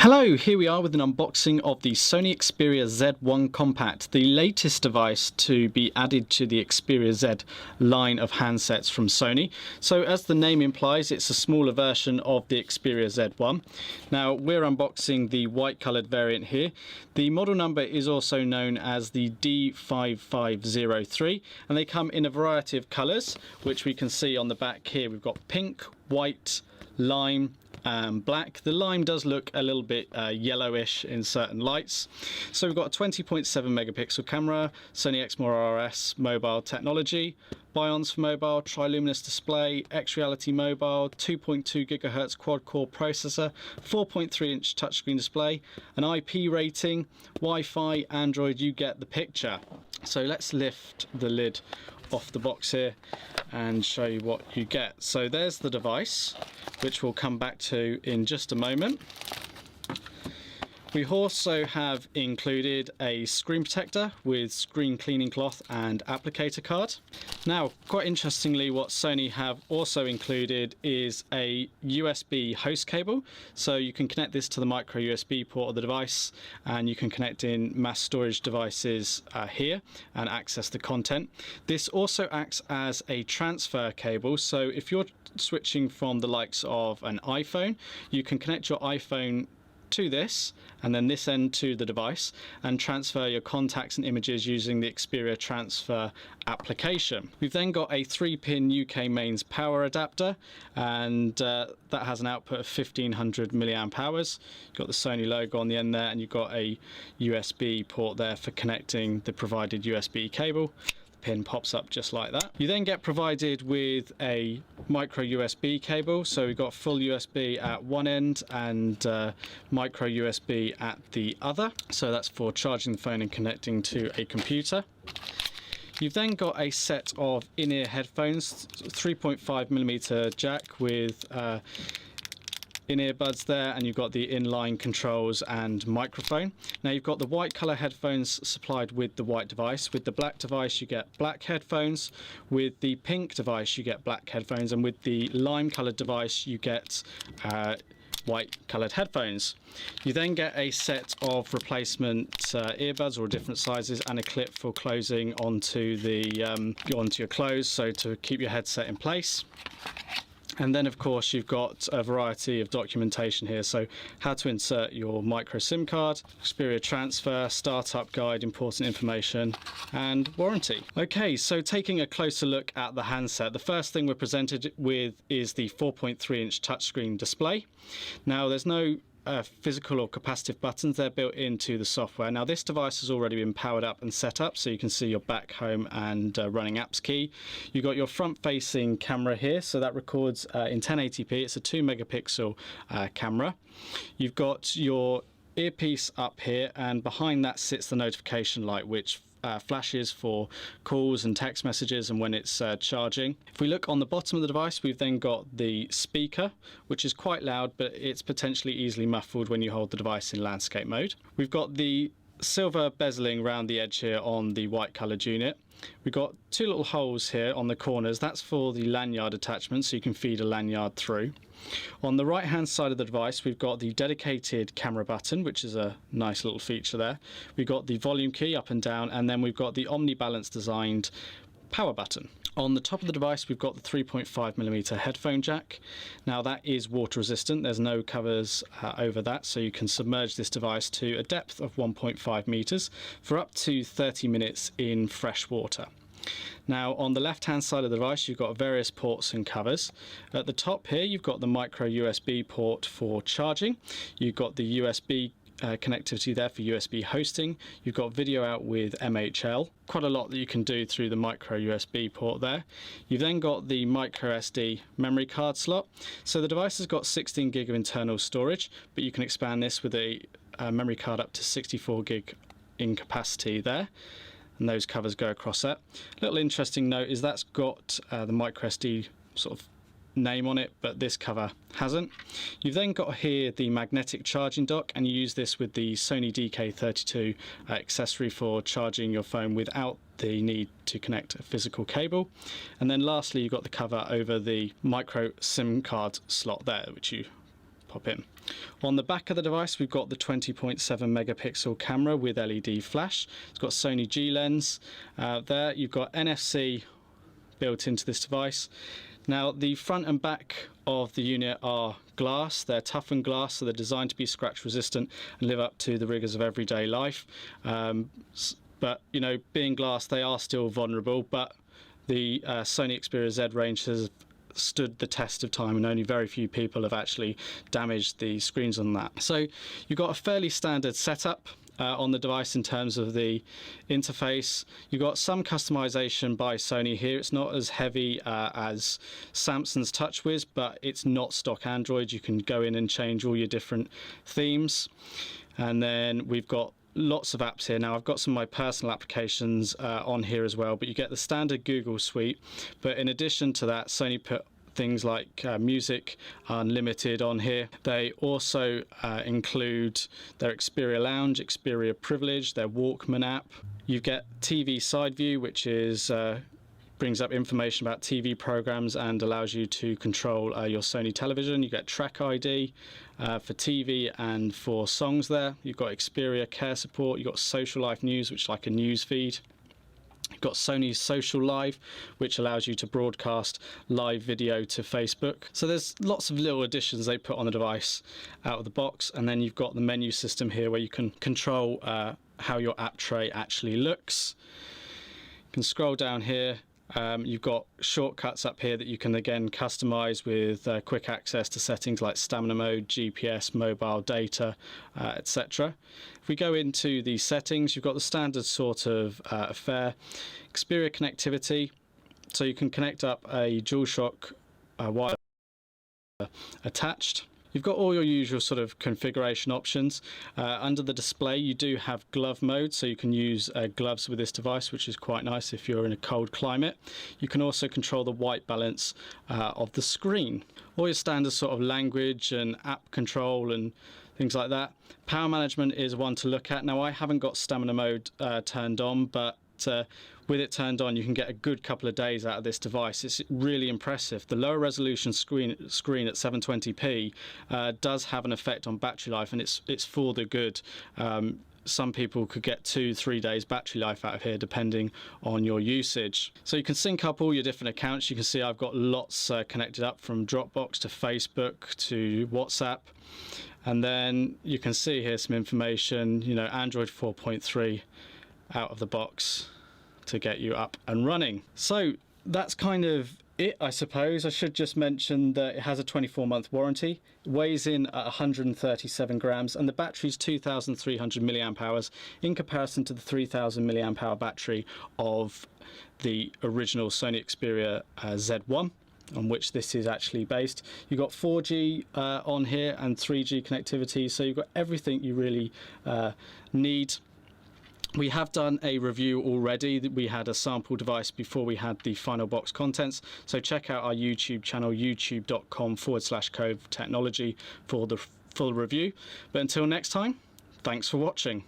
Hello, here we are with an unboxing of the Sony Xperia Z1 Compact, the latest device to be added to the Xperia Z line of handsets from Sony. So as the name implies, it's a smaller version of the Xperia Z1. Now we're unboxing the white coloured variant here. The model number is also known as the D5503 and they come in a variety of colours, which we can see on the back here. We've got pink, white, lime, black. The lime does look a little bit yellowish in certain lights. So we've got a 20.7 megapixel camera, Sony Xperia RS mobile technology, Bions for mobile, triluminous display, X-Reality mobile, 2.2 gigahertz quad-core processor, 4.3-inch touchscreen display, an IP rating, Wi-Fi, Android, you get the picture. So let's lift the lid off the box here and show you what you get. So there's the device, which we'll come back to in just a moment. We also have included a screen protector with screen cleaning cloth and applicator card. Now, quite interestingly, what Sony have also included is a USB host cable. So you can connect this to the micro USB port of the device and you can connect in mass storage devices here and access the content. This also acts as a transfer cable. So if you're switching from the likes of an iPhone, you can connect your iPhone to this and then this end to the device and transfer your contacts and images using the Xperia transfer application. We've then got a 3-pin UK mains power adapter and that has an output of 1500 milliamp hours. You've got the Sony logo on the end there and you've got a USB port there for connecting the provided USB cable. Pin pops up just like that. You then get provided with a micro USB cable, so we've got full USB at one end and micro USB at the other, so that's for charging the phone and connecting to a computer. You've then got a set of in-ear headphones, 3.5mm jack with in-ear buds there, and you've got the inline controls and microphone. Now you've got the white color headphones supplied with the white device. With the black device you get black headphones, with the pink device you get black headphones, and with the lime colored device you get white coloured headphones. You then get a set of replacement earbuds or different sizes and a clip for closing onto your clothes, so to keep your headset in place. And then of course you've got a variety of documentation here, so how to insert your micro SIM card, Xperia transfer, startup guide, important information and warranty. Okay, so taking a closer look at the handset, the first thing we're presented with is the 4.3-inch touchscreen display. Now there's no physical or capacitive buttons, they're built into the software. Now this device has already been powered up and set up, so you can see your back, home and running apps key. You've got your front facing camera here, so that records in 1080p. It's a 2 megapixel camera. You've got your earpiece up here and behind that sits the notification light, which flashes for calls and text messages and when it's charging. If we look on the bottom of the device, we've then got the speaker, which is quite loud, but it's potentially easily muffled when you hold the device in landscape mode. We've got the silver bezeling around the edge here on the white coloured unit. We've got two little holes here on the corners. That's for the lanyard attachment, so you can feed a lanyard through. On the right hand side of the device we've got the dedicated camera button, which is a nice little feature there. We've got the volume key up and down, and then we've got the omni-balance designed power button. On the top of the device we've got the 3.5mm headphone jack. Now that is water resistant, there's no covers over that, so you can submerge this device to a depth of 1.5 meters for up to 30 minutes in fresh water. Now on the left hand side of the device you've got various ports and covers. At the top here you've got the micro USB port for charging. You've got the USB connectivity there for USB hosting. You've got video out with MHL. Quite a lot that you can do through the micro USB port there. You've then got the micro SD memory card slot. So the device has got 16 gig of internal storage, but you can expand this with a memory card up to 64 gig in capacity there. And those covers go across that. Little interesting note is that's got the micro SD sort of name on it, but this cover hasn't. You've then got here the magnetic charging dock, and you use this with the Sony DK32 accessory for charging your phone without the need to connect a physical cable. And then lastly you've got the cover over the micro SIM card slot there, which you pop in. On the back of the device, we've got the 20.7 megapixel camera with LED flash. It's got Sony G lens. There you've got NFC built into this device. Now the front and back of the unit are glass. They're toughened glass, so they're designed to be scratch resistant and live up to the rigors of everyday life. But you know, being glass, they are still vulnerable, but the Sony Xperia Z range has stood the test of time, and only very few people have actually damaged the screens on that. So you've got a fairly standard setup on the device in terms of the interface. You've got some customization by Sony here. It's not as heavy as Samsung's TouchWiz, but it's not stock Android. You can go in and change all your different themes. And then we've got lots of apps here. Now I've got some of my personal applications on here as well, but you get the standard Google suite. But in addition to that, Sony put things like Music Unlimited on here. They also include their Xperia Lounge, Xperia Privilege, their Walkman app. You get TV Side View, which is brings up information about TV programs and allows you to control your Sony television. You get Track ID for TV and for songs there. You've got Xperia Care Support. You've got Social Life News, which is like a news feed. You've got Sony's Social Live, which allows you to broadcast live video to Facebook. So there's lots of little additions they put on the device out of the box. And then you've got the menu system here where you can control how your app tray actually looks. You can scroll down here. You've got shortcuts up here that you can again customize with quick access to settings like stamina mode, GPS, mobile data, etc. If we go into the settings, you've got the standard sort of affair. Xperia connectivity, so you can connect up a DualShock wire attached. You've got all your usual sort of configuration options. Under the display you do have glove mode, so you can use gloves with this device, which is quite nice if you're in a cold climate. You can also control the white balance of the screen. All your standard sort of language and app control and things like that. Power management is one to look at. Now I haven't got stamina mode turned on, but with it turned on you can get a good couple of days out of this device. It's really impressive. The lower resolution screen at 720p does have an effect on battery life, and it's for the good. Some people could get 2-3 days battery life out of here depending on your usage. So you can sync up all your different accounts. You can see I've got lots connected up, from Dropbox to Facebook to WhatsApp. And then you can see here some information, you know, Android 4.3 out of the box to get you up and running. So that's kind of it, I suppose. I should just mention that it has a 24-month warranty, weighs in at 137 grams, and the battery's 2,300 milliamp hours in comparison to the 3,000 milliamp hour battery of the original Sony Xperia Z1, on which this is actually based. You've got 4G on here and 3G connectivity, so you've got everything you really need. We have done a review already. We had a sample device before we had the final box contents, so check out our YouTube channel, youtube.com/Clove Technology, for the full review. But until next time, thanks for watching.